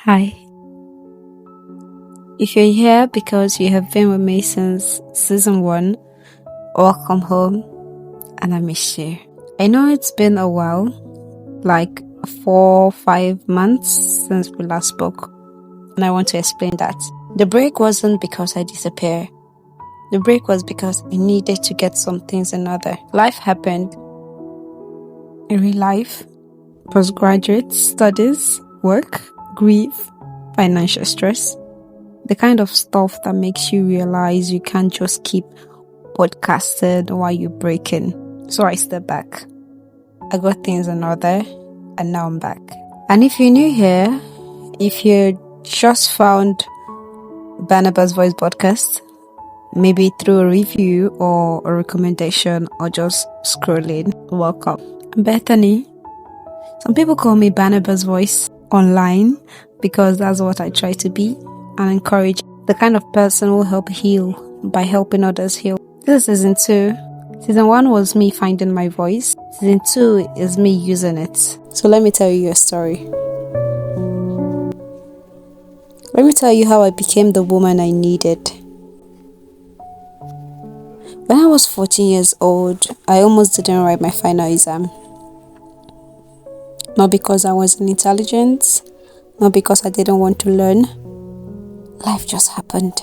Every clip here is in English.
Hi. If you're here because you have been with me since season 1, welcome home and I miss you. I know it's been a while, like 4-5 months since we last spoke, and I want to explain that. The break wasn't because I disappeared. The break was because I needed to get some things in order. Life happened. In real life, postgraduate studies, work, grief, financial stress. The kind of stuff that makes you realize you can't just keep podcasting while you're breaking. So I stepped back. I got things in order and now I'm back. And if you're new here, if you just found Barnabas Voice podcast, maybe through a review or a recommendation or just scrolling, welcome. I'm Bethany. Some people call me Barnabas Voice online because that's what I try to be and encourage the kind of person who will help heal by helping others heal. This is season 2. Season 1 was me finding my voice. Season 2 is me using it. So let me tell you a story. Let me tell you how I became the woman I needed. When I was 14 years old, I almost didn't write my final exam. Not because I wasn't intelligent, not because I didn't want to learn. Life just happened.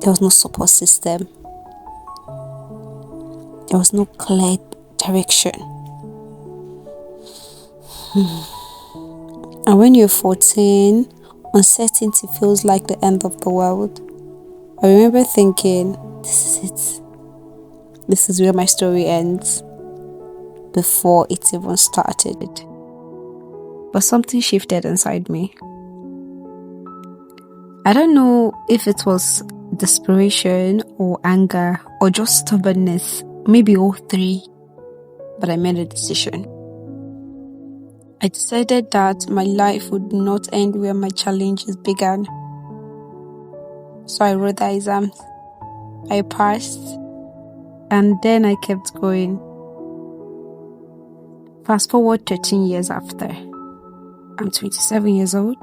There was no support system. There was no clear direction. And when you're 14, uncertainty feels like the end of the world. I remember thinking, this is it. This is where my story ends, before it even started. But something shifted inside me. I don't know if it was desperation or anger or just stubbornness, maybe all three, but I made a decision. I decided that my life would not end where my challenges began. So I wrote the exams. I passed, and then I kept going. Fast forward 13 years after. I'm 27 years old.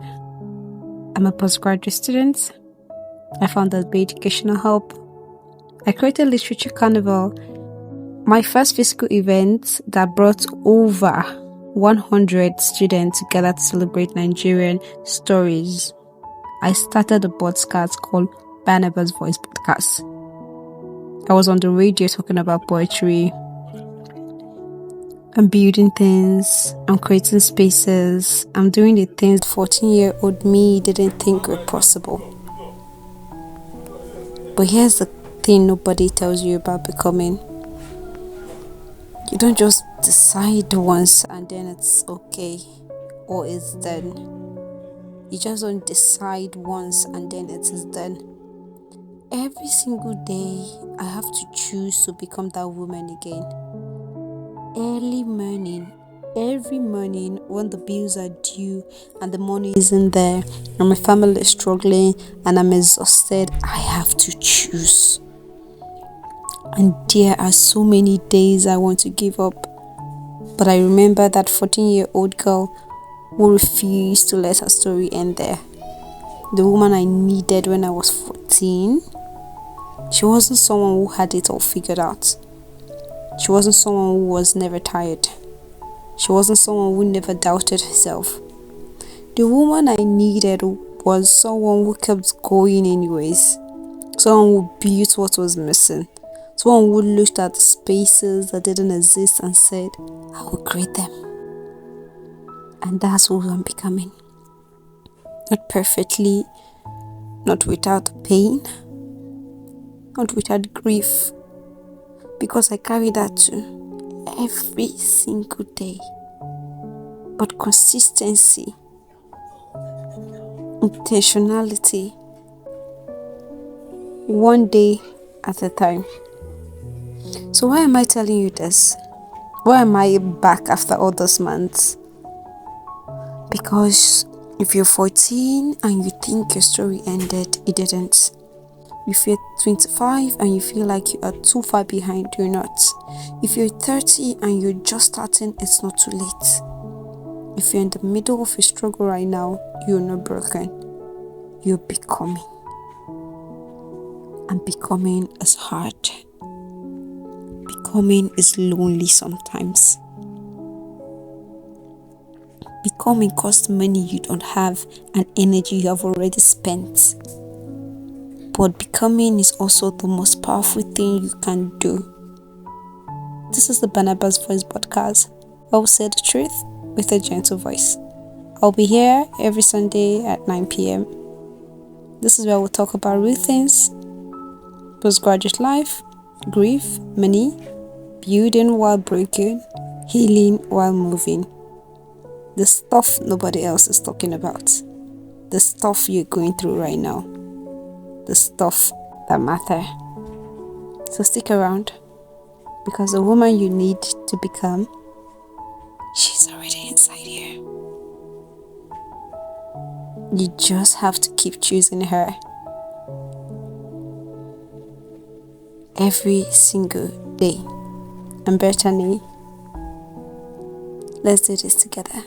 I'm a postgraduate student. I founded B Educational Hub. I created Literature Carnival, my first physical event that brought over 100 students together to celebrate Nigerian stories. I started a podcast called Barnabas Voice Podcast. I was on the radio talking about poetry. I'm building things. I'm creating spaces. I'm doing the things 14-year-old me didn't think were possible. But here's the thing nobody tells you about becoming. You don't just decide once and then it's okay or it's done. You just don't decide once and then it is done. Every single day, I have to choose to become that woman again. Early morning, every morning when the bills are due and the money isn't there and my family is struggling and I'm exhausted, I have to choose. And there are so many days I want to give up. But I remember that 14-year-old girl who refused to let her story end there. The woman I needed when I was 14. She wasn't someone who had it all figured out. She wasn't someone who was never tired. She wasn't someone who never doubted herself. The woman I needed was someone who kept going anyways. Someone who built what was missing. Someone who looked at the spaces that didn't exist and said, I will create them. And that's who I'm becoming. Not perfectly, not without pain, not without grief. Because I carry that too, every single day. But consistency, intentionality, one day at a time. So why am I telling you this? Why am I back after all those months? Because if you're 14 and you think your story ended, it didn't. If you're 25 and you feel like you are too far behind, you're not. If you're 30 and you're just starting, it's not too late. If you're in the middle of a struggle right now, you're not broken. You're becoming. And becoming is hard. Becoming is lonely sometimes. Becoming costs money you don't have and energy you have already spent. But becoming is also the most powerful thing you can do. This is the Barnabas Voice podcast. I will say the truth with a gentle voice. I'll be here every Sunday at 9 p.m. This is where we'll talk about real things, postgraduate life, grief, money, building while breaking, healing while moving. The stuff nobody else is talking about. The stuff you're going through right now. The stuff that matter. So stick around, because the woman you need to become, she's already inside here. You just have to keep choosing her every single day. And Brittany, let's do this together.